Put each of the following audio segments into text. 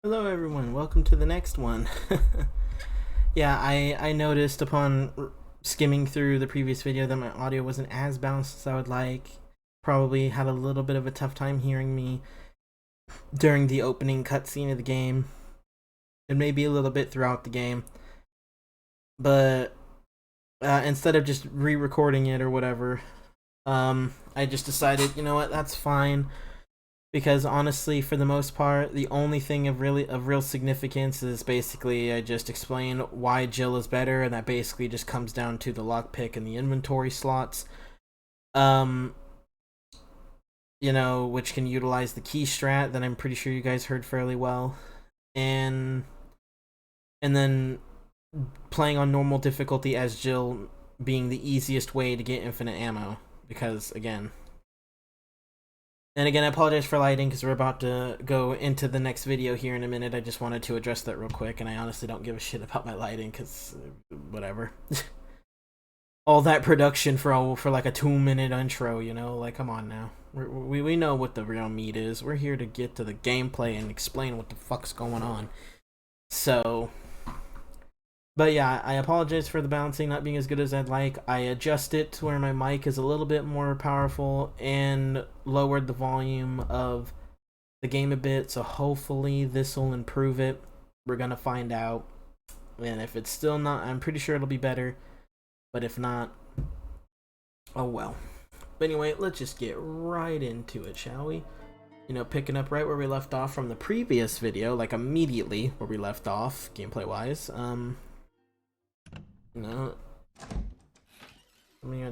Hello everyone, welcome to the next one. Yeah, I noticed upon skimming through the previous video that my audio wasn't as balanced as I would like. Probably had a little bit of a tough time hearing me during the opening cutscene of the game, and maybe a little bit throughout the game. But instead of just re-recording it or whatever, I just decided, you know what, that's fine. Because honestly, for the most part, the only thing of real significance is basically I just explain why Jill is better, and that basically just comes down to the lockpick and the inventory slots. Um, which can utilize the key strat that I'm pretty sure you guys heard fairly well, and then playing on normal difficulty as Jill being the easiest way to get infinite ammo. Because again, and again, I apologize for lighting because we're about to go into the next video here in a minute. I just wanted to address that real quick, and I honestly don't give a shit about my lighting because whatever. All that production for like a 2-minute intro, like come on now. We know what the real meat is. We're here to get to the gameplay and explain what the fuck's going on. So, but yeah, I apologize for the balancing not being as good as I'd like. I adjust it to where my mic is a little bit more powerful and lowered the volume of the game a bit, so hopefully this will improve it. We're gonna find out. And if it's still not, I'm pretty sure it'll be better. But if not, oh well. But anyway, let's just get right into it, shall we? Picking up right where we left off from the previous video, like immediately where we left off, gameplay wise. I'm gonna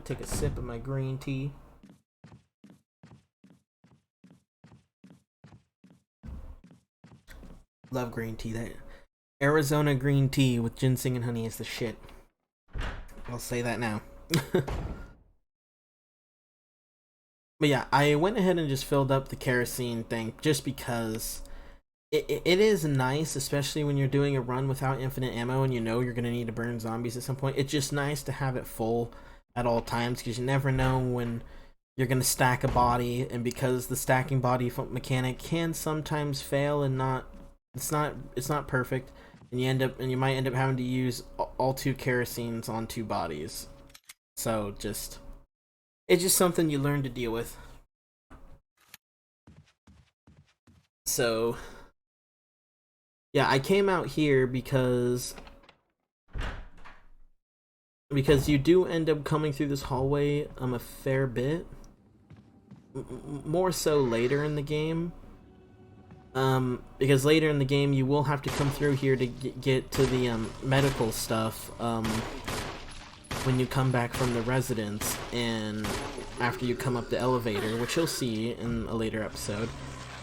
take a sip of my green tea. Love green tea. That Arizona green tea with ginseng and honey is the shit. I'll say that now. But yeah, I went ahead and just filled up the kerosene thing just because it is nice, especially when you're doing a run without infinite ammo and you know you're going to need to burn zombies at some point. It's just nice to have it full at all times because you never know when you're going to stack a body, and because the stacking body mechanic can sometimes fail and it's not perfect, and you might end up having to use all 2 kerosenes on 2 bodies. So it's just something you learn to deal with. So yeah, I came out here because you do end up coming through this hallway a fair bit, more so later in the game. Because later in the game you will have to come through here to get to the medical stuff when you come back from the residence, and after you come up the elevator, which you'll see in a later episode.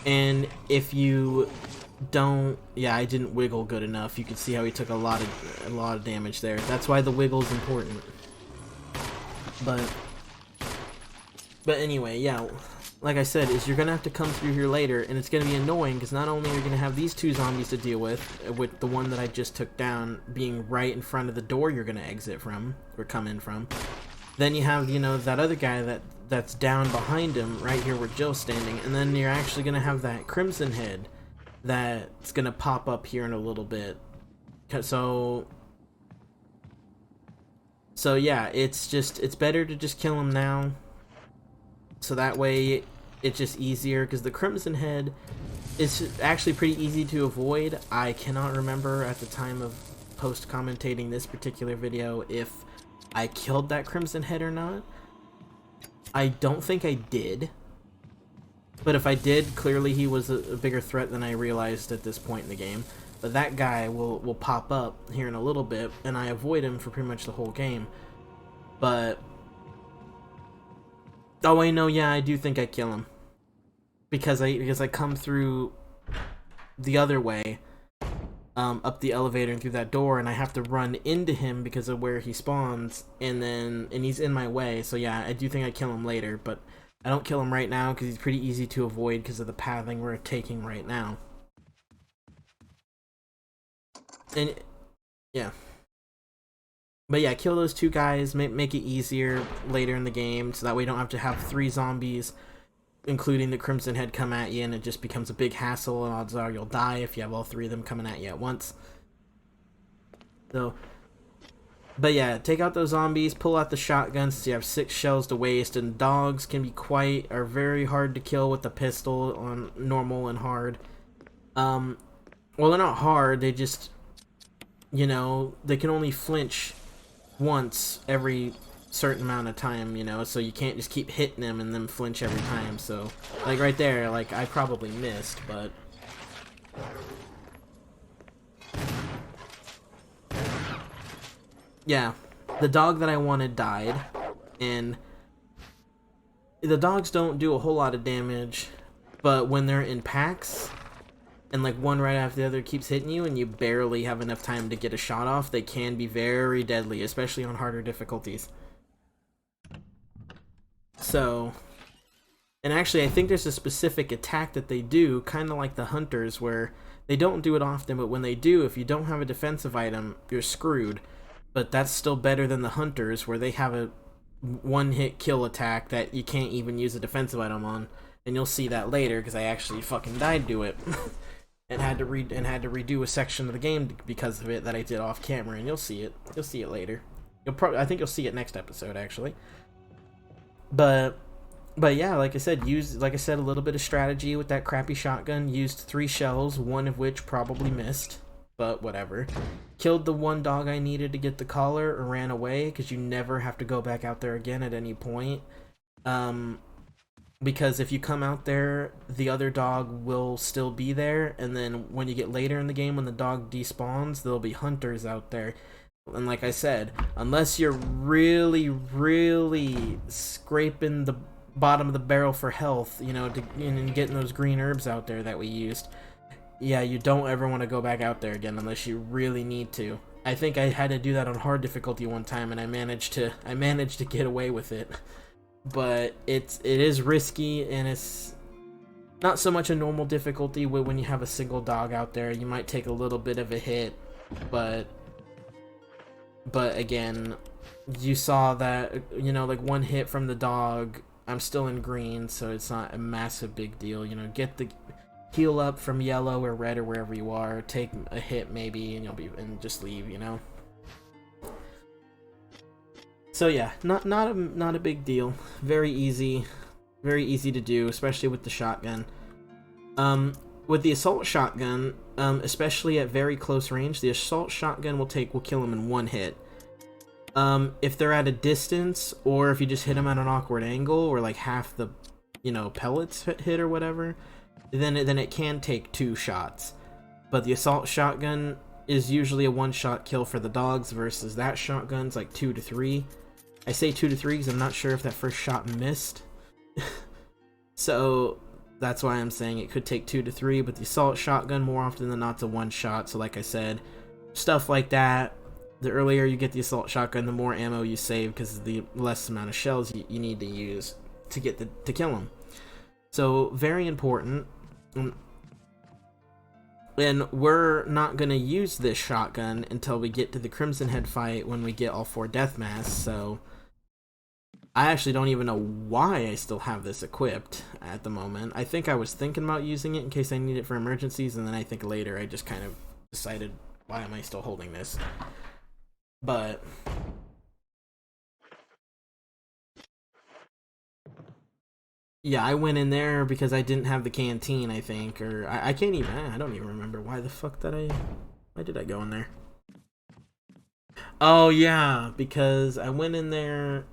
And if you don't, yeah, I didn't wiggle good enough. You can see how he took a lot of damage there. That's why the wiggle is important. But anyway, yeah, like I said, is you're gonna have to come through here later, and it's gonna be annoying because not only are you gonna have these 2 zombies to deal with the one that I just took down being right in front of the door you're gonna exit from or come in from, then you have that other guy that's down behind him right here where Jill's standing, and then you're actually gonna have that Crimson Head that's gonna pop up here in a little bit. So yeah, it's better to just kill him now, so that way it's just easier, because the Crimson Head is actually pretty easy to avoid. I cannot remember at the time of post commentating this particular video if I killed that Crimson Head or not. I don't think I did, but if I did, clearly he was a bigger threat than I realized at this point in the game. But that guy will pop up here in a little bit, and I avoid him for pretty much the whole game. But oh wait, no, yeah, I do think I kill him because I come through the other way, up the elevator and through that door, and I have to run into him because of where he spawns, and he's in my way. So yeah, I do think I kill him later, but I don't kill him right now because he's pretty easy to avoid because of the pathing we're taking right now. And yeah, but yeah, kill those 2 guys, make it easier later in the game, so that way you don't have to have 3 zombies including the Crimson Head, come at you, and it just becomes a big hassle, and odds are you'll die if you have all three of them coming at you at once. So, but yeah, take out those zombies, pull out the shotguns so you have 6 shells to waste, and dogs are very hard to kill with the pistol on normal and hard. Well, they're not hard, they just, you know, they can only flinch once every certain amount of time, you know, so you can't just keep hitting them and then flinch every time. So, like right there, like I probably missed, but yeah, the dog that I wanted died, and the dogs don't do a whole lot of damage, but when they're in packs and like one right after the other keeps hitting you and you barely have enough time to get a shot off, they can be very deadly, especially on harder difficulties. So, and actually I think there's a specific attack that they do, kind of like the hunters, where they don't do it often, but when they do, if you don't have a defensive item, you're screwed. But that's still better than the hunters, where they have a one-hit kill attack that you can't even use a defensive item on. And you'll see that later, because I actually fucking died to it. and had to redo a section of the game because of it that I did off camera, and you'll see it. You'll see it later. I think you'll see it next episode, actually. But yeah, like I said, a little bit of strategy with that crappy shotgun. Used 3 shells, one of which probably missed, but whatever. Killed the one dog I needed to get the collar, or ran away, because you never have to go back out there again at any point. Because if you come out there, the other dog will still be there, and then when you get later in the game, when the dog despawns, there'll be hunters out there. And like I said, unless you're really, really scraping the bottom of the barrel for health, you know, and getting those green herbs out there that we used, yeah, you don't ever want to go back out there again unless you really need to. I think I had to do that on hard difficulty one time, and I managed to get away with it. But it is risky, and it's not so much a normal difficulty. When you have a single dog out there, you might take a little bit of a hit, but again, you saw that, you know, like one hit from the dog, I'm still in green, so it's not a massive big deal. You know, get the heal up from yellow or red or wherever you are, take a hit maybe, and just leave, you know. So yeah, not a big deal. Very easy to do, especially with the shotgun. With the assault shotgun, especially at very close range, the assault shotgun will kill them in one hit. If they're at a distance, or if you just hit them at an awkward angle, or like half the, you know, pellets hit or whatever, then it can take 2 shots. But the assault shotgun is usually a 1-shot kill for the dogs, versus that shotgun's like 2 to 3. I say 2 to 3 because I'm not sure if that first shot missed. So that's why I'm saying it could take 2 to 3, but the assault shotgun more often than not's a 1-shot. So like I said, stuff like that, the earlier you get the assault shotgun, the more ammo you save, because the less amount of shells you need to use to kill them. So very important. And we're not going to use this shotgun until we get to the Crimson Head fight, when we get all 4 death masks. So I actually don't even know why I still have this equipped at the moment. I think I was thinking about using it in case I need it for emergencies, and then I think later I just kind of decided, why am I still holding this? But yeah, I went in there because I didn't have the canteen, I think, or I don't even remember why did I go in there? Oh yeah, because I went in there,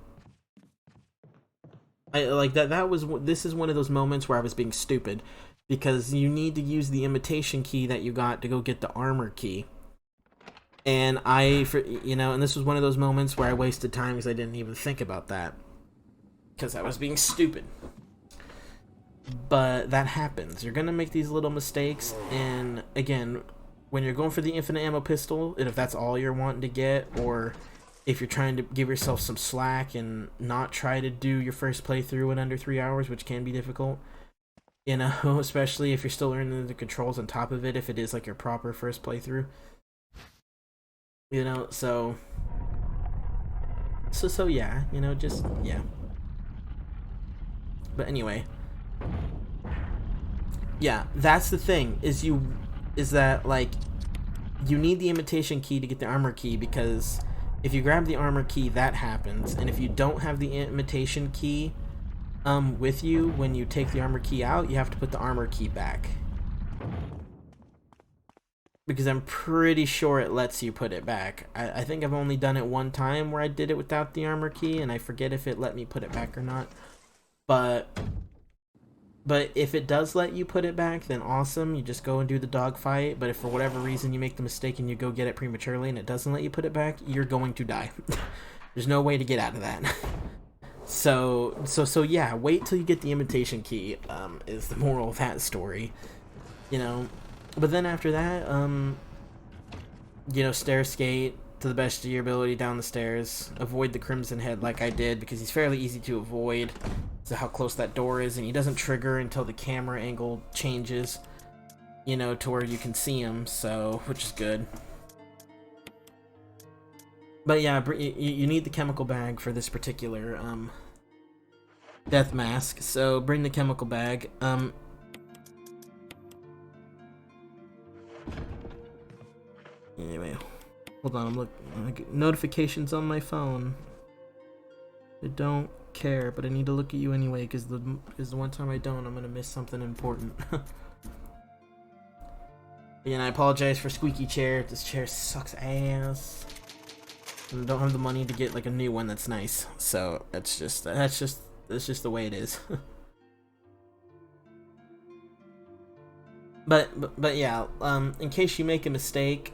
this is one of those moments where I was being stupid, because you need to use the imitation key that you got to go get the armor key. And and this was one of those moments where I wasted time because I didn't even think about that, because I was being stupid. But that happens. You're gonna make these little mistakes, and again, when you're going for the infinite ammo pistol, and if that's all you're wanting to get, or if you're trying to give yourself some slack and not try to do your first playthrough in under 3 hours, which can be difficult, you know, especially if you're still learning the controls on top of it, if it is like your proper first playthrough, you know. So yeah, you know, just yeah. But anyway, Yeah, that's the thing. Is that like you need the imitation key to get the armor key, because if you grab the armor key, that happens, and if you don't have the imitation key with you when you take the armor key out, you have to put the armor key back. Because I'm pretty sure it lets you put it back. I think I've only done it one time where I did it without the armor key, and I forget if it let me put it back or not. But if it does let you put it back, then awesome. You just go and do the dogfight. But if for whatever reason you make the mistake and you go get it prematurely and it doesn't let you put it back, you're going to die. There's no way to get out of that. So yeah, wait till you get the imitation key, is the moral of that story. You know, but then after that, you know, stair skate to the best of your ability down the stairs. Avoid the Crimson Head like I did, because he's fairly easy to avoid. So how close that door is, and he doesn't trigger until the camera angle changes, you know, to where you can see him, so, which is good. But yeah, you need the chemical bag for this particular death mask, so bring the chemical bag. Anyway, hold on, I'm looking. Notifications on my phone. I don't care, but I need to look at you anyway, because the one time I don't, I'm gonna miss something important. And I apologize for squeaky chair. This chair sucks ass. And I don't have the money to get like a new one that's nice, so that's just the way it is. but yeah, in case you make a mistake,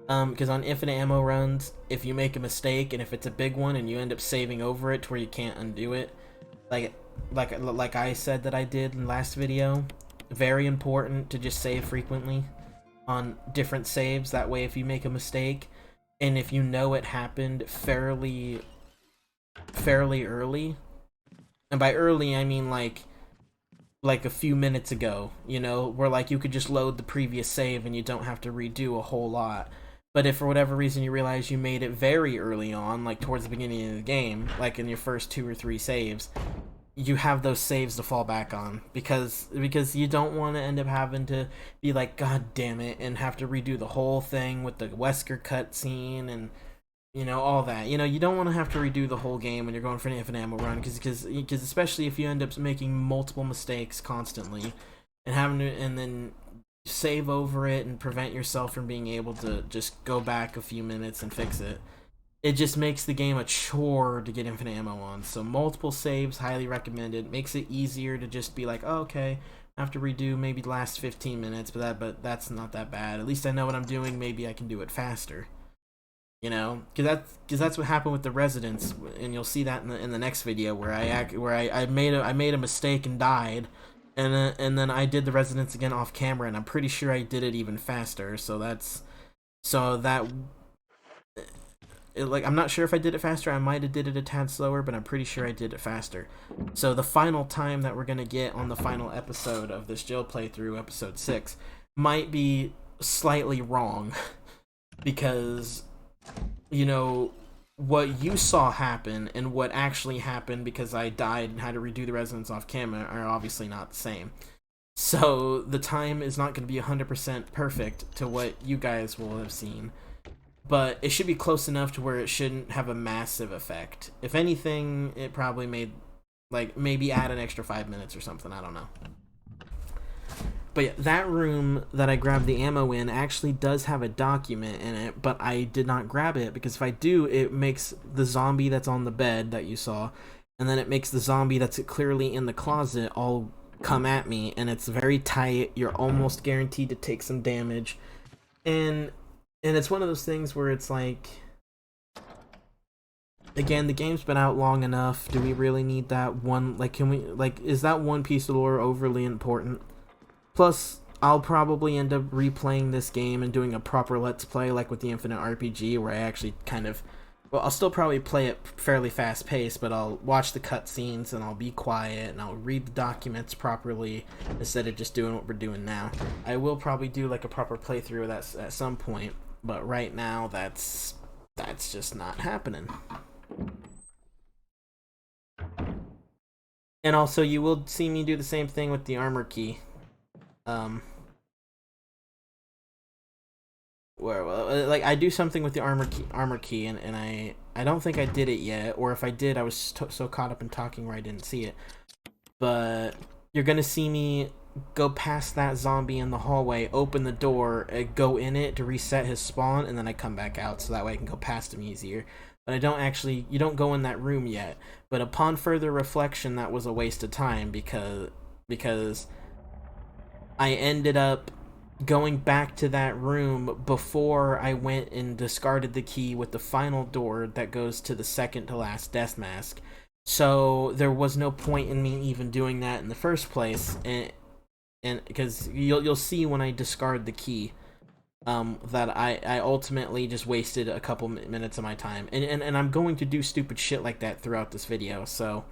because on infinite ammo runs, if you make a mistake and if it's a big one and you end up saving over it to where you can't undo it, like I said that I did in the last video, very important to just save frequently on different saves. That way, if you make a mistake and if you know it happened fairly early, and by early I mean like a few minutes ago, you know, where like you could just load the previous save and you don't have to redo a whole lot. But if for whatever reason you realize you made it very early on, like towards the beginning of the game, like in your first 2 or 3 saves, you have those saves to fall back on, because you don't want to end up having to be like, god damn it, and have to redo the whole thing with the Wesker cutscene and, you know, all that. You know, you don't want to have to redo the whole game when you're going for an infinite ammo run, because especially if you end up making multiple mistakes constantly and having to, and then save over it and prevent yourself from being able to just go back a few minutes and fix it. It just makes the game a chore to get infinite ammo on. So multiple saves, highly recommended. Makes it easier to just be like, oh, okay, I have to redo maybe the last 15 minutes, but that's not that bad. At least I know what I'm doing. Maybe I can do it faster. You know, because that's what happened with the Residents, and you'll see that in the next video where I made a mistake and died, and then I did the Residents again off camera, and I'm pretty sure I did it even faster. Like, I'm not sure if I did it faster. I might have did it a tad slower, but I'm pretty sure I did it faster. So the final time that we're gonna get on the final episode of this Jill playthrough, episode 6, might be slightly wrong, because, you know, what you saw happen and what actually happened because I died and had to redo the Residents off camera are obviously not the same. So the time is not going to be 100% perfect to what you guys will have seen, but it should be close enough to where it shouldn't have a massive effect. If anything, it probably made, like, maybe add an extra 5 minutes or something, I don't know. But yeah, that room that I grabbed the ammo in actually does have a document in it, but I did not grab it, because if I do, it makes the zombie that's on the bed that you saw, and then it makes the zombie that's clearly in the closet all come at me, and it's very tight. You're almost guaranteed to take some damage, and it's one of those things where it's like, again, the game's been out long enough. Do we really need that one? Like, can we, like, is that one piece of lore overly important? Plus, I'll probably end up replaying this game and doing a proper Let's Play, like with the Infinite RPG, where I actually kind of, well, I'll still probably play it fairly fast paced, but I'll watch the cutscenes and I'll be quiet and I'll read the documents properly instead of just doing what we're doing now. I will probably do like a proper playthrough of that at some point, but right now that's just not happening. And also, you will see me do the same thing with the armor key. um where like I do something with the armor key, and I don't think I did it yet, or if I did, I was so caught up in talking where I didn't see it. But you're gonna see me go past that zombie in the hallway, open the door, go in it to reset his spawn, and then I come back out so that way I can go past him easier. But you don't go in that room yet. But upon further reflection, that was a waste of time because I ended up going back to that room before I went and discarded the key with the final door that goes to the second to last death mask. So there was no point in me even doing that in the first place, and because you'll see when I discard the key, that I ultimately just wasted a couple minutes of my time, and I'm going to do stupid shit like that throughout this video. So,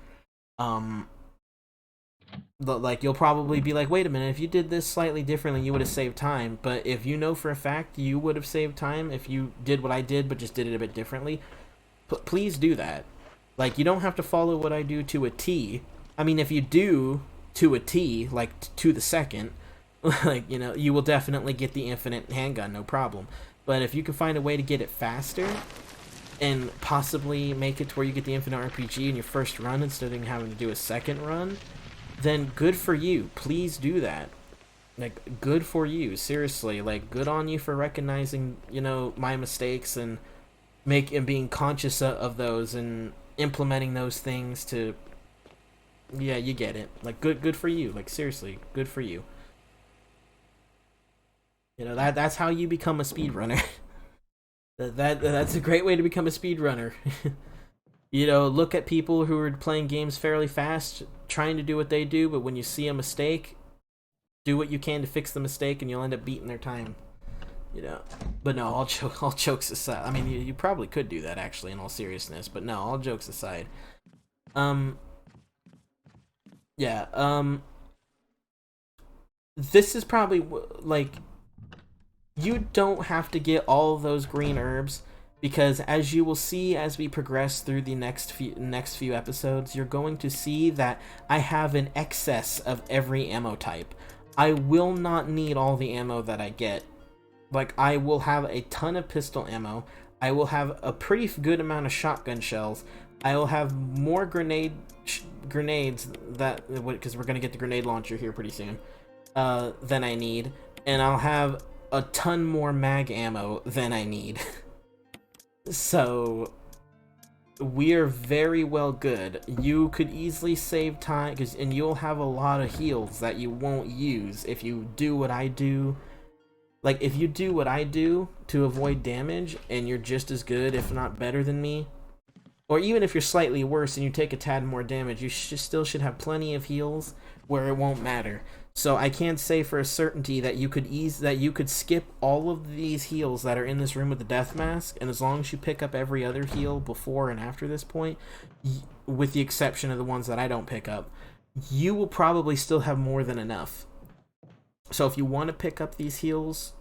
like you'll probably be like, wait a minute, if you did this slightly differently, you would have saved time. But if you know for a fact you would have saved time if you did what I did, but just did it a bit differently, please do that. Like, you don't have to follow what I do to a T. I mean, if you do to a T, like to the second, like, you know, you will definitely get the infinite handgun, no problem. But if you can find a way to get it faster and possibly make it to where you get the infinite RPG in your first run instead of having to do a second run, then good for you. Please do that. Like, good for you, seriously. Like, good on you for recognizing, you know, my mistakes and being conscious of those and implementing those things to, yeah, you get it. Like, good for you. Like, seriously, good for you. You know, that's how you become a speedrunner. That's a great way to become a speedrunner. You know, look at people who are playing games fairly fast, trying to do what they do, but when you see a mistake, do what you can to fix the mistake, and you'll end up beating their time. You know, but no, all jokes aside. I mean, you probably could do that actually, in all seriousness. But no, all jokes aside. Yeah. This is probably like, you don't have to get all of those green herbs, because as you will see as we progress through the next few episodes, you're going to see that I have an excess of every ammo type. I will not need all the ammo that I get. Like, I will have a ton of pistol ammo. I will have a pretty good amount of shotgun shells. I will have more grenades that, because we're gonna get the grenade launcher here pretty soon, than I need, and I'll have a ton more mag ammo than I need. So we're very well good. You could easily save time, and you'll have a lot of heals that you won't use if you do what I do. Like, if you do what I do to avoid damage, and you're just as good, if not better than me, or even if you're slightly worse and you take a tad more damage, you still should have plenty of heals where it won't matter. So I can't say for a certainty that you could skip all of these heals that are in this room with the death mask, and as long as you pick up every other heal before and after this point, with the exception of the ones that I don't pick up, you will probably still have more than enough. So if you want to pick up these heals,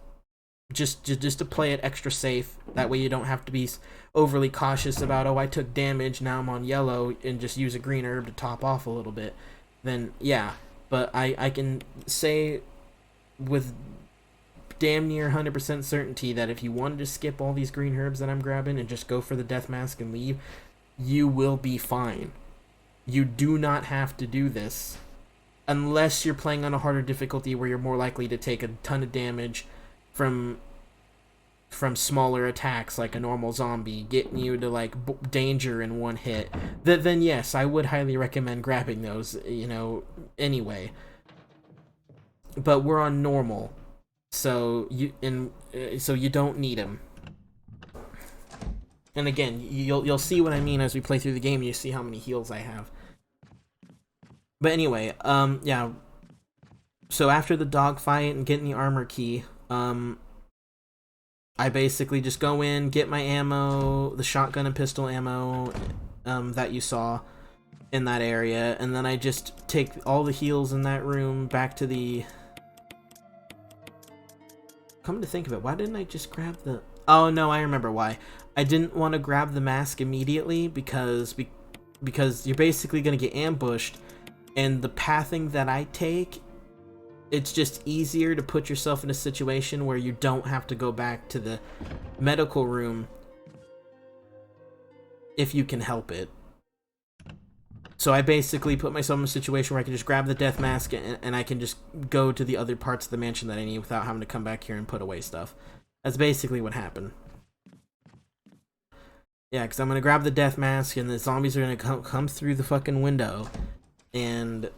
just to play it extra safe, that way you don't have to be overly cautious about, oh, I took damage, now I'm on yellow, and just use a green herb to top off a little bit, then yeah. But I can say with damn near 100% certainty that if you wanted to skip all these green herbs that I'm grabbing and just go for the death mask and leave, you will be fine. You do not have to do this unless you're playing on a harder difficulty where you're more likely to take a ton of damage from smaller attacks like a normal zombie getting you to like danger in one hit. Then yes, I would highly recommend grabbing those, you know, anyway. But we're on normal, so you don't need them. And again, you'll see what I mean as we play through the game, and you see how many heals I have. But anyway, yeah. So after the dogfight and getting the armor key, I basically just go in, get my ammo, the shotgun and pistol ammo that you saw in that area, and then I just take all the heals in that room back to the... Come to think of it, why didn't I just grab the... Oh no, I remember why. I didn't want to grab the mask immediately because you're basically going to get ambushed, and the pathing that I take it's just easier to put yourself in a situation where you don't have to go back to the medical room if you can help it. So I basically put myself in a situation where I can just grab the death mask and I can just go to the other parts of the mansion that I need without having to come back here and put away stuff. That's basically what happened. Yeah, because I'm going to grab the death mask and the zombies are going to come through the fucking window. And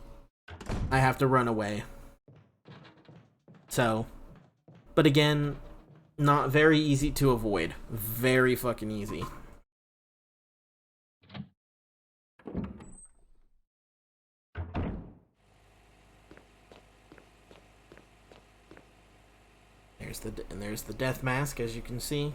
I have to run away. So, but again, not very easy to avoid. Very fucking easy. There's the death mask, as you can see.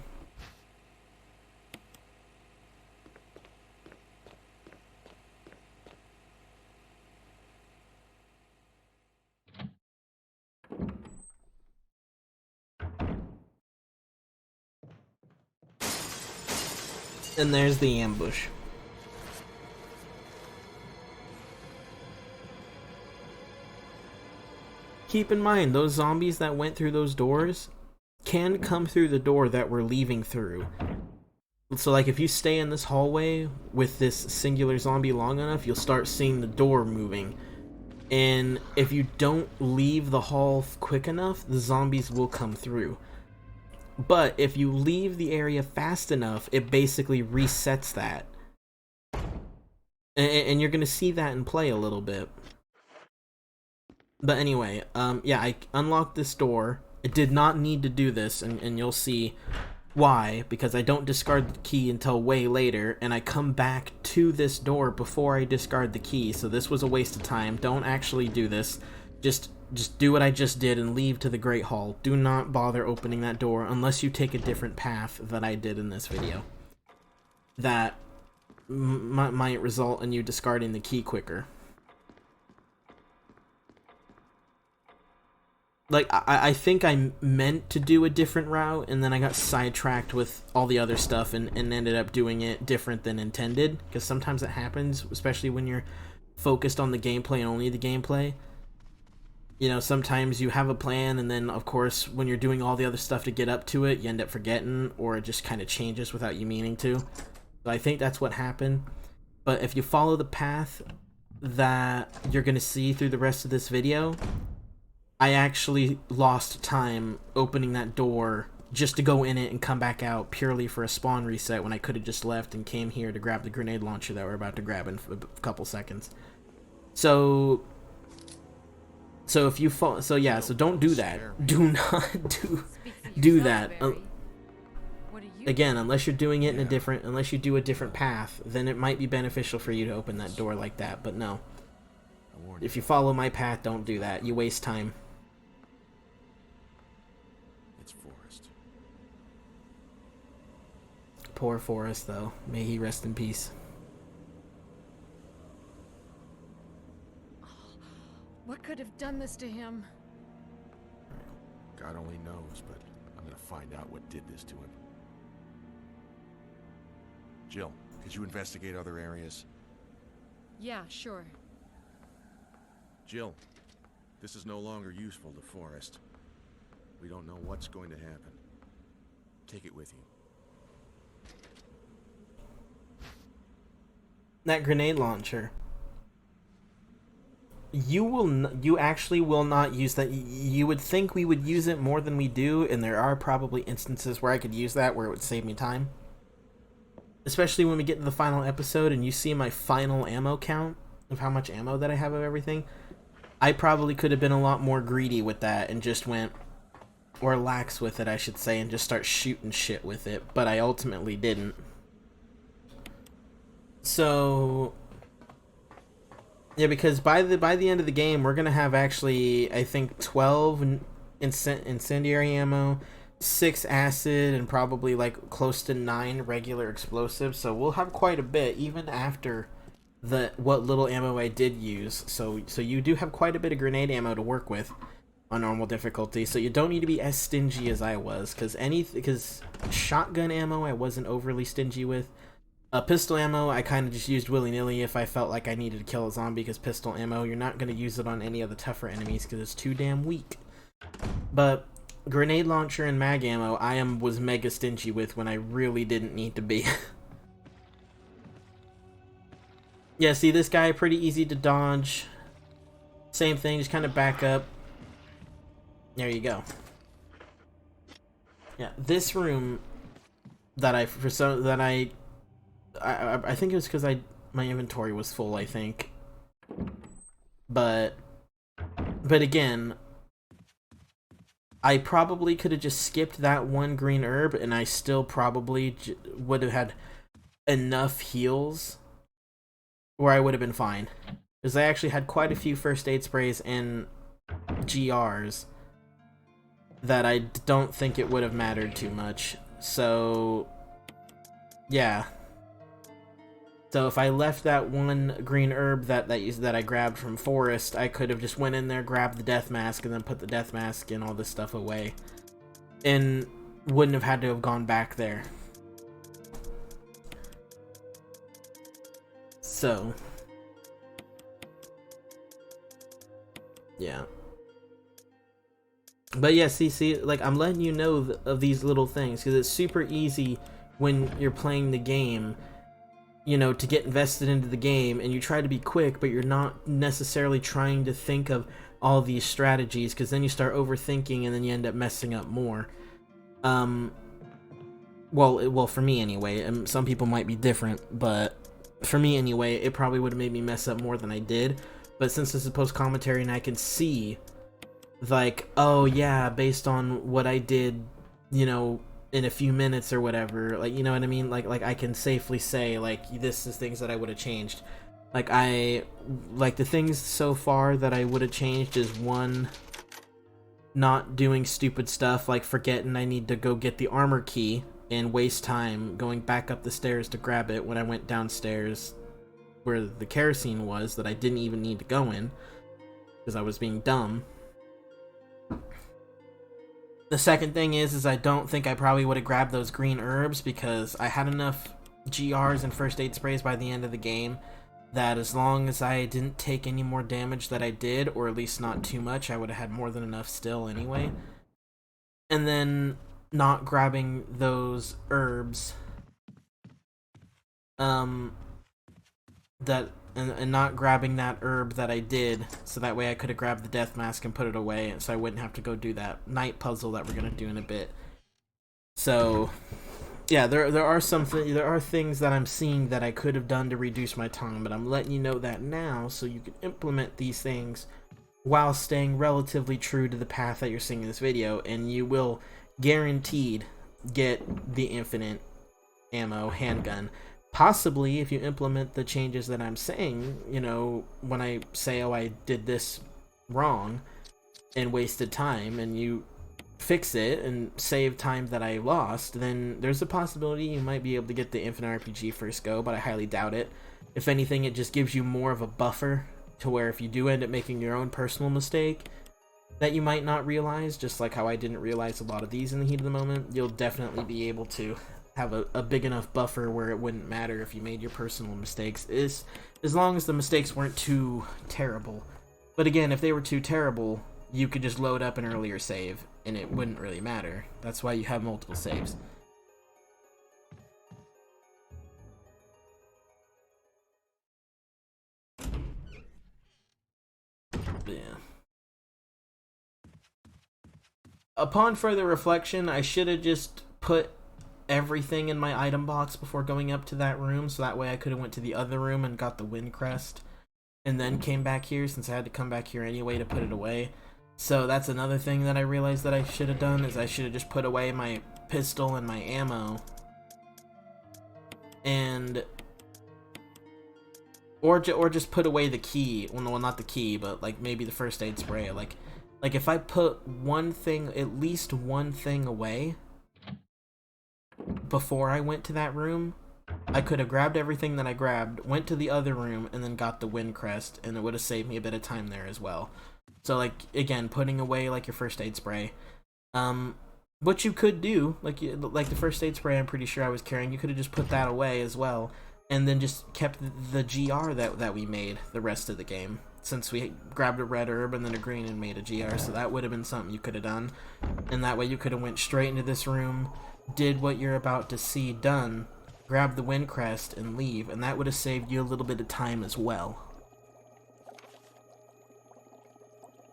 And there's the ambush. Keep in mind, those zombies that went through those doors can come through the door that we're leaving through. So like if you stay in this hallway with this singular zombie long enough, you'll start seeing the door moving. And if you don't leave the hall quick enough, the zombies will come through. But if you leave the area fast enough, it basically resets that. And you're going to see that in play a little bit. But anyway, yeah, I unlocked this door. It did not need to do this, and you'll see why, because I don't discard the key until way later, and I come back to this door before I discard the key, so this was a waste of time. Don't actually do this. Just do what I just did and leave to the Great Hall. Do not bother opening that door unless you take a different path that I did in this video. That might result in you discarding the key quicker. Like, I think I meant to do a different route, and then I got sidetracked with all the other stuff and ended up doing it different than intended. Because sometimes it happens, especially when you're focused on the gameplay and only the gameplay. You know, sometimes you have a plan, and then, of course, when you're doing all the other stuff to get up to it, you end up forgetting, or it just kind of changes without you meaning to. So I think that's what happened. But if you follow the path that you're going to see through the rest of this video, I actually lost time opening that door just to go in it and come back out purely for a spawn reset when I could have just left and came here to grab the grenade launcher that we're about to grab in a couple seconds. So if you fall, so don't do that. Do not do that. Again, unless you're doing it in unless you do a different path, then it might be beneficial for you to open that door like that, but no. If you follow my path, don't do that. You waste time. It's Forrest. Poor Forrest, though. May he rest in peace. What could have done this to him? God only knows, but I'm gonna find out what did this to him. Jill, could you investigate other areas? Yeah, sure. Jill, this is no longer useful to Forrest. We don't know what's going to happen. Take it with you. That grenade launcher. You actually will not use that. You would think we would use it more than we do, and there are probably instances where I could use that where it would save me time. Especially when we get to the final episode and you see my final ammo count of how much ammo that I have of everything. I probably could have been a lot more greedy with that and just went, or lax with it, I should say, and just start shooting shit with it, but I ultimately didn't. So yeah, because by the end of the game, we're gonna have actually, I think, 12 incendiary ammo, 6 acid, and probably like close to 9 regular explosives. So we'll have quite a bit, even after what little ammo I did use. So you do have quite a bit of grenade ammo to work with on normal difficulty. So you don't need to be as stingy as I was, because shotgun ammo I wasn't overly stingy with. Pistol ammo, I kind of just used willy-nilly if I felt like I needed to kill a zombie, because pistol ammo, you're not going to use it on any of the tougher enemies because it's too damn weak. But grenade launcher and mag ammo, was mega stingy with when I really didn't need to be. Yeah, see, this guy, pretty easy to dodge. Same thing, just kind of back up. There you go. Yeah, this room that I think it was because my inventory was full, I think. But again, I probably could have just skipped that one green herb, and I still probably would have had enough heals where I would have been fine. Because I actually had quite a few first aid sprays and GRs that I don't think it would have mattered too much. So, yeah. So if I left that one green herb that I grabbed from Forest, I could have just went in there, grabbed the death mask, and then put the death mask and all this stuff away. And wouldn't have had to have gone back there. So, yeah. But yeah, see, like, I'm letting you know of these little things, because it's super easy when you're playing the game, you know, to get invested into the game, and you try to be quick, but you're not necessarily trying to think of all these strategies, because then you start overthinking, and then you end up messing up more. Well, for me anyway, and some people might be different, but for me anyway, it probably would have made me mess up more than I did. But since this is post-commentary and I can see, like, oh yeah, based on what I did, you know, in a few minutes or whatever, like, you know what I mean? Like I can safely say, like, this is things that I would have changed. Like, the things so far that I would have changed is, one, not doing stupid stuff, like forgetting I need to go get the armor key and waste time going back up the stairs to grab it when I went downstairs where the kerosene was that I didn't even need to go in because I was being dumb. The second thing is I don't think I probably would have grabbed those green herbs because I had enough GRs and first aid sprays by the end of the game that as long as I didn't take any more damage that I did, or at least not too much, I would have had more than enough still anyway. And then not grabbing those herbs, and not grabbing that herb that I did, so that way I could have grabbed the death mask and put it away, so I wouldn't have to go do that night puzzle that we're gonna do in a bit. So, yeah, there are things that I'm seeing that I could have done to reduce my time, but I'm letting you know that now, so you can implement these things while staying relatively true to the path that you're seeing in this video, and you will guaranteed get the infinite ammo handgun. Possibly, if you implement the changes that I'm saying, you know, when I say, oh, I did this wrong and wasted time, and you fix it and save time that I lost, then there's a possibility you might be able to get the infinite RPG first go, but I highly doubt it. If anything, it just gives you more of a buffer to where if you do end up making your own personal mistake that you might not realize, just like how I didn't realize a lot of these in the heat of the moment, you'll definitely be able to have a big enough buffer where it wouldn't matter if you made your personal mistakes, as long as the mistakes weren't too terrible. But again, if they were too terrible, you could just load up an earlier save, and it wouldn't really matter. That's why you have multiple saves. But yeah. Upon further reflection, I should have just put everything in my item box before going up to that room, so that way I could have went to the other room and got the wind crest, and then came back here, since I had to come back here anyway to put it away. So that's another thing that I realized that I should have done, is I should have just put away my pistol and my ammo, and or just put away the key. Well, not the key, but like maybe the first aid spray. Like if I put one thing, at least one thing away before I went to that room, I could have grabbed everything that I grabbed, went to the other room, and then got the wind crest, and it would have saved me a bit of time there as well. So, like, again, putting away, like, your first aid spray. What you could do, like the first aid spray, I'm pretty sure I was carrying. You could have just put that away as well, and then just kept the GR that we made the rest of the game. Since we grabbed a red herb and then a green and made a GR, so that would have been something you could have done. And that way you could have went straight into this room, did what you're about to see done, grab the wind crest and leave, and that would have saved you a little bit of time as well.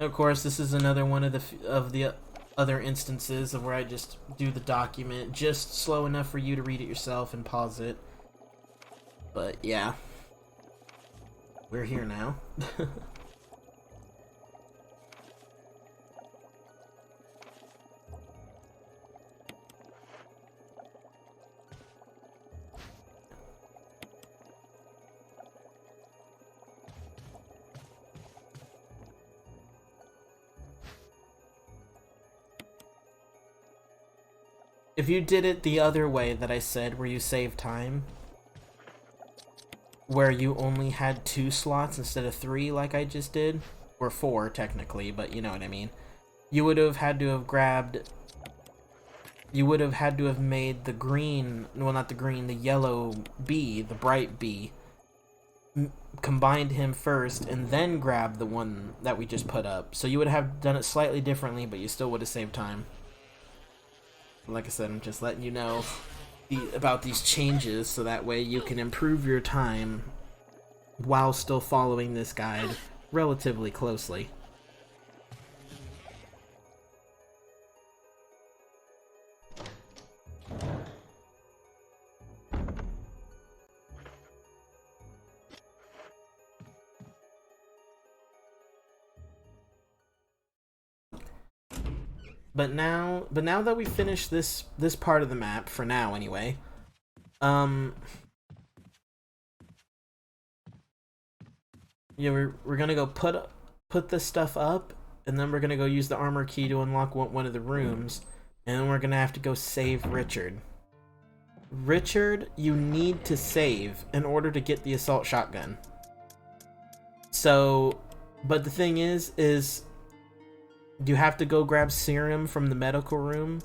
Of course, this is another one of the other instances of where I just do the document just slow enough for you to read it yourself and pause it. But yeah, we're here now. If you did it the other way that I said, where you save time, where you only had 2 slots instead of 3 like I just did, or 4 technically, but you know what I mean, you would have had to have grabbed, you would have had to have made the green, well not the green, the yellow bee, the bright bee, combined him first and then grabbed the one that we just put up. So you would have done it slightly differently, but you still would have saved time. Like I said, I'm just letting you know about these changes so that way you can improve your time while still following this guide relatively closely. But now that we finished this part of the map, for now anyway, yeah, we're gonna go put this stuff up, and then we're gonna go use the armor key to unlock one of the rooms, and then we're gonna have to go save Richard. Richard, you need to save in order to get the assault shotgun. So, but the thing is you have to go grab serum from the medical room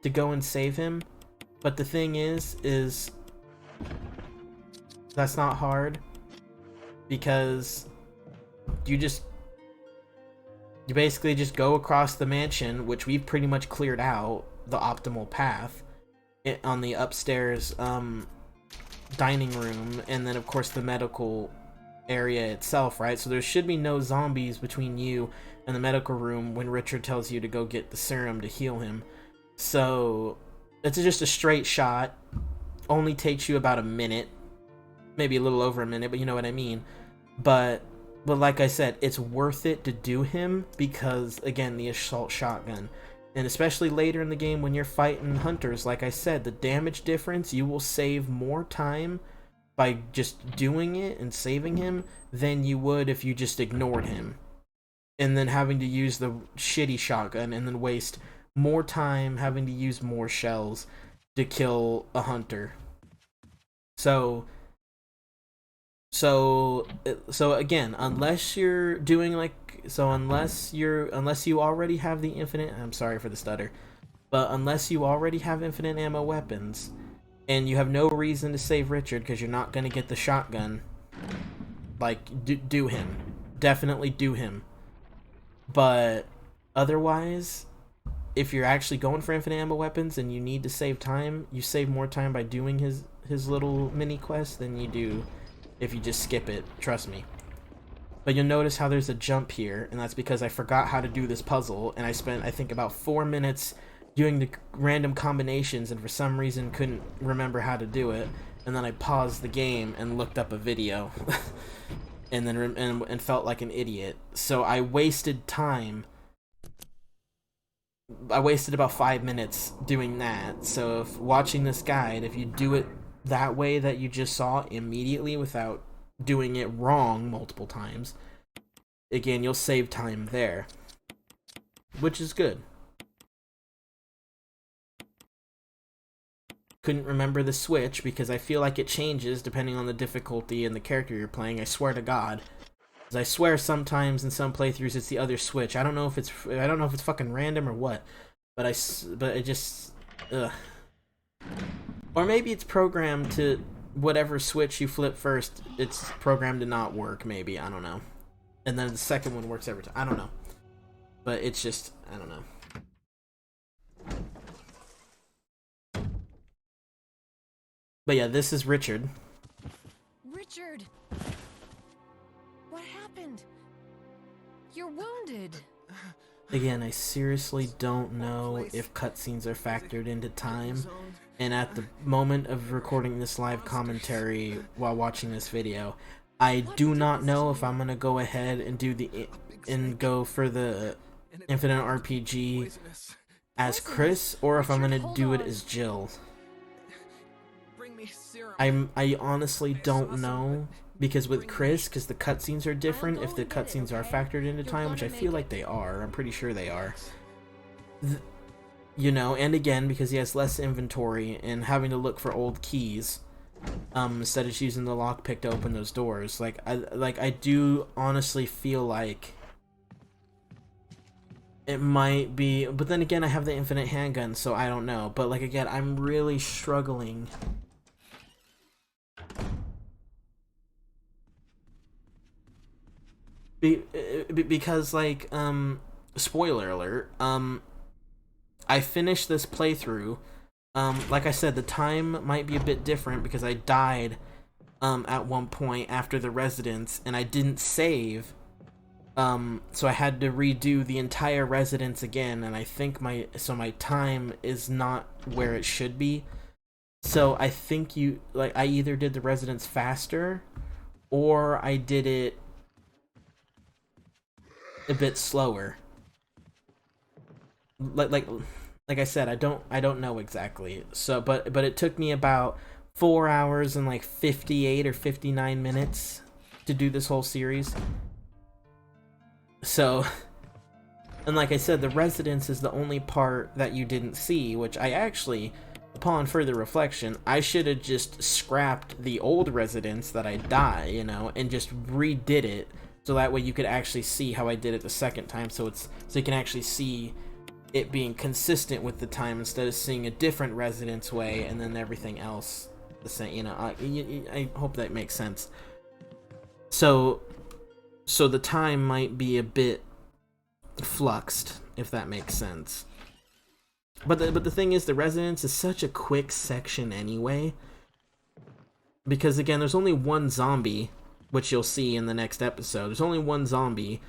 to go and save him. But the thing is that's not hard, because you basically just go across the mansion, which we've pretty much cleared out the optimal path on the upstairs dining room, and then of course the medical area itself, right? So there should be no zombies between you and the medical room when Richard tells you to go get the serum to heal him. So it's just a straight shot, only takes you about a minute, maybe a little over a minute, but you know what I mean. But like I said, it's worth it to do him because, again, the assault shotgun, and especially later in the game when you're fighting hunters, like I said, the damage difference, you will save more time by just doing it and saving him than you would if you just ignored him and then having to use the shitty shotgun and then waste more time having to use more shells to kill a hunter. So again, unless you're doing unless you already have the infinite, I'm sorry for the stutter, but unless you already have infinite ammo weapons and you have no reason to save Richard because you're not going to get the shotgun, like, do him. Definitely do him. But otherwise, if you're actually going for infinite ammo weapons and you need to save time, you save more time by doing his little mini quest than you do if you just skip it, trust me. But you'll notice how there's a jump here, and that's because I forgot how to do this puzzle, and I spent, I think, about 4 minutes doing the random combinations, and for some reason couldn't remember how to do it, and then I paused the game and looked up a video. And then and felt like an idiot. So I wasted time. I wasted about 5 minutes doing that. So if watching this guide, if you do it that way that you just saw immediately without doing it wrong multiple times, again, you'll save time there, which is good. Couldn't remember the switch because I feel like it changes depending on the difficulty and the character you're playing. I swear to God, because I swear sometimes in some playthroughs it's the other switch. I don't know if it's fucking random or what, but but it just, ugh. Or maybe it's programmed to whatever switch you flip first. It's programmed to not work. Maybe, I don't know. And then the second one works every time. I don't know. But it's just, I don't know. But yeah, this is Richard. Richard! What happened? You're wounded. Again, I seriously don't know if cutscenes are factored into time. And at the moment of recording this live commentary while watching this video, I do not know if I'm gonna go ahead and go for the Infinite RPG as Chris, or if I'm gonna do it as Jill. I honestly don't know, because with Chris, because the cutscenes are different, if the cutscenes are factored into time, which I feel like they are, I'm pretty sure they are. You know, and again, because he has less inventory and having to look for old keys, instead of just using the lockpick to open those doors. I do honestly feel like it might be, but then again, I have the infinite handgun, so I don't know. But like again, I'm really struggling. Because like, spoiler alert, I finished this playthrough. Like I said, the time might be a bit different because I died at one point after the residence, and I didn't save. So I had to redo the entire residence again, and I think my time is not where it should be. So I think I either did the residence faster, or I did it a bit slower. Like I said, I don't know exactly. So, but it took me about 4 hours and like 58 or 59 minutes to do this whole series. So, and like I said, the residence is the only part that you didn't see, which I actually, upon further reflection, I should have just scrapped the old residence that I die, and just redid it, so that way you could actually see how I did it the second time, so you can actually see it being consistent with the time instead of seeing a different residence way and then everything else the same. I hope that makes sense. So the time might be a bit fluxed, if that makes sense. But the thing is, the residence is such a quick section anyway, because again, there's only one zombie, which you'll see in the next episode. There's only one zombie,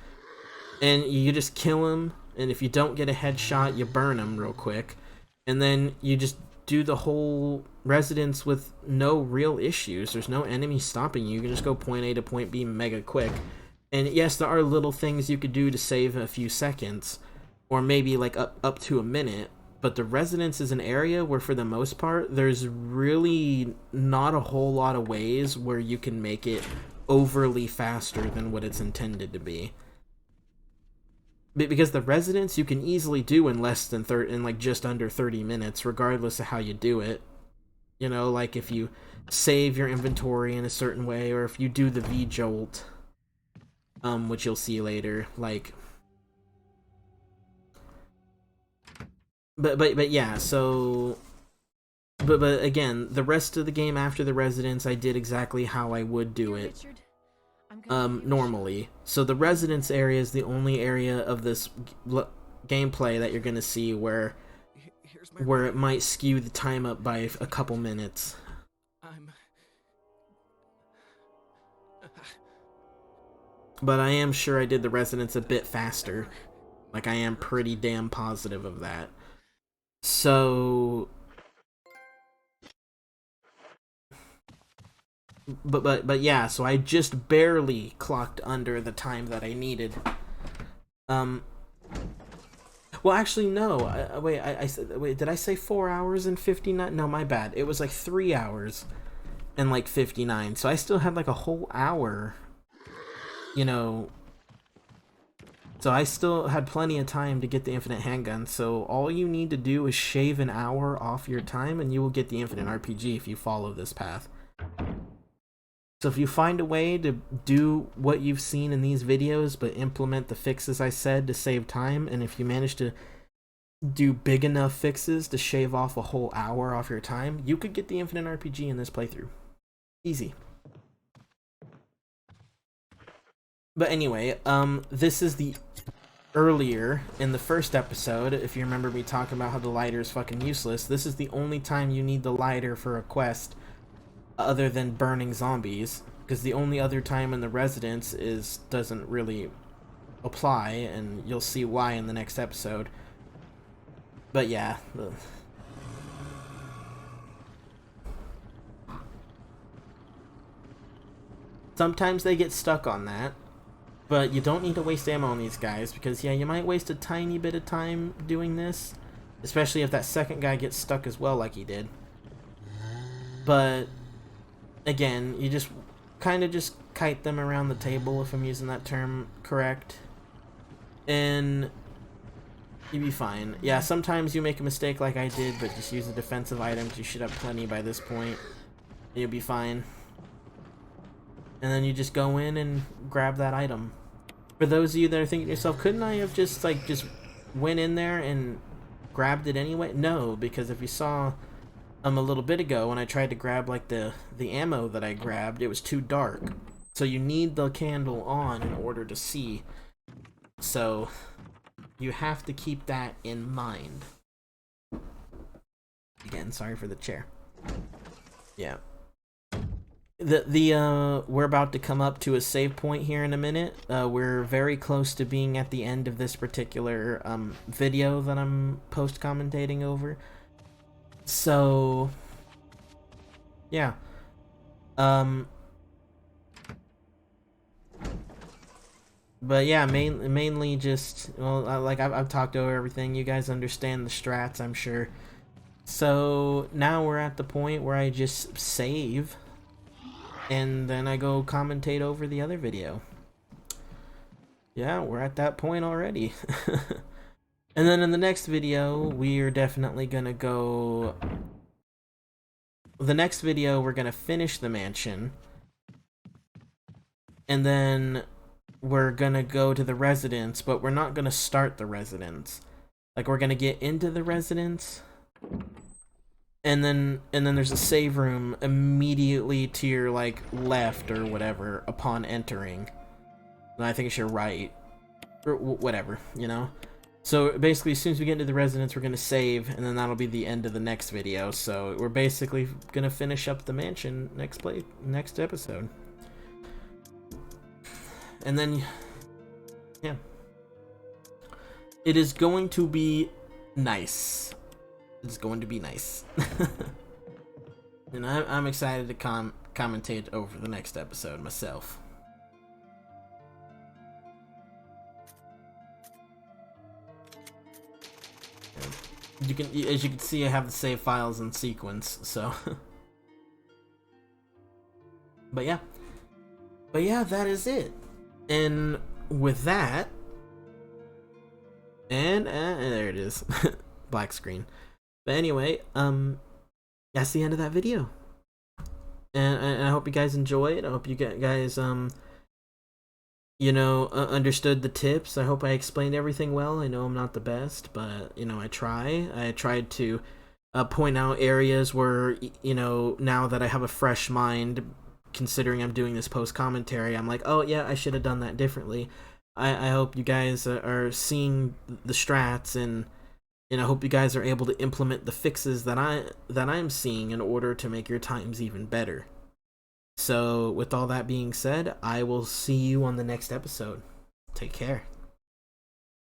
and you just kill him, and if you don't get a headshot, you burn him real quick, and then you just do the whole residence with no real issues. There's no enemy stopping you. You can just go point A to point B mega quick. And yes, there are little things you could do to save a few seconds, or maybe like up to a minute, but the residence is an area where, for the most part, there's really not a whole lot of ways where you can make it overly faster than what it's intended to be. Because the residence you can easily do in like just under 30 minutes, regardless of how you do it. Like if you save your inventory in a certain way, or if you do the V-Jolt, which you'll see later, like. But yeah, so. But again, the rest of the game after the residence, I did exactly how I would do it. Normally. So the residence area is the only area of this gameplay that you're gonna see where it might skew the time up by a couple minutes. But I am sure I did the residence a bit faster. Like, I am pretty damn positive of that. So... But yeah, so I just barely clocked under the time that I needed. Well, actually, no. Wait, did I say 4 hours and 59? No, my bad. It was like 3 hours and like 59. So I still had like a whole hour, So I still had plenty of time to get the infinite handgun. So all you need to do is shave an hour off your time, and you will get the infinite RPG if you follow this path. So if you find a way to do what you've seen in these videos, but implement the fixes I said to save time, and if you manage to do big enough fixes to shave off a whole hour off your time, you could get the Infinite RPG in this playthrough. Easy. But anyway, this is the earlier in the first episode, if you remember me talking about how the lighter is fucking useless, this is the only time you need the lighter for a quest other than burning zombies, because the only other time in the residence doesn't really apply, and you'll see why in the next episode. But yeah, sometimes they get stuck on that, but you don't need to waste ammo on these guys, because yeah, you might waste a tiny bit of time doing this, especially if that second guy gets stuck as well like he did. But again, you just kind of just kite them around the table, if I'm using that term correct, and you'll be fine. Yeah, sometimes you make a mistake like I did, but just use the defensive items. You should have plenty by this point. You'll be fine. And then you just go in and grab that item. For those of you that are thinking to yourself, couldn't I have just went in there and grabbed it anyway? No, because if you saw a little bit ago when I tried to grab like the ammo that I grabbed, it was too dark. So you need the candle on in order to see. So you have to keep that in mind. Again, sorry for the chair. Yeah. We're about to come up to a save point here in a minute. We're very close to being at the end of this particular video that I'm post-commentating over. So yeah. But yeah, mainly just, well, like I've talked over everything. You guys understand the strats, I'm sure. So now we're at the point where I just save, and then I go commentate over the other video. Yeah, we're at that point already. And then in the next video, we are definitely gonna go... The next video, we're gonna finish the mansion, and then we're gonna go to the residence, but we're not gonna start the residence. Like, we're gonna get into the residence, and then there's a save room immediately to your like left or whatever upon entering. And I think it's your right, or whatever, you know. So basically, as soon as we get into the residence, we're gonna save, and then that'll be the end of the next video. So we're basically gonna finish up the mansion next episode. And then, yeah, it is going to be nice. It's going to be nice. And I'm excited to commentate over the next episode myself. As you can see, I have the save files in sequence, so. But yeah, that is it. And with that, and there it is, black screen. But anyway, that's the end of that video. And I hope you guys enjoy it. I hope you guys, understood the tips. I hope I explained everything well. I know I'm not the best, but, I try. I tried to point out areas where, now that I have a fresh mind, considering I'm doing this post-commentary, I'm like, oh yeah, I should have done that differently. I hope you guys are seeing the strats, and I hope you guys are able to implement the fixes that I'm seeing in order to make your times even better. So with all that being said, I will see you on the next episode. Take care.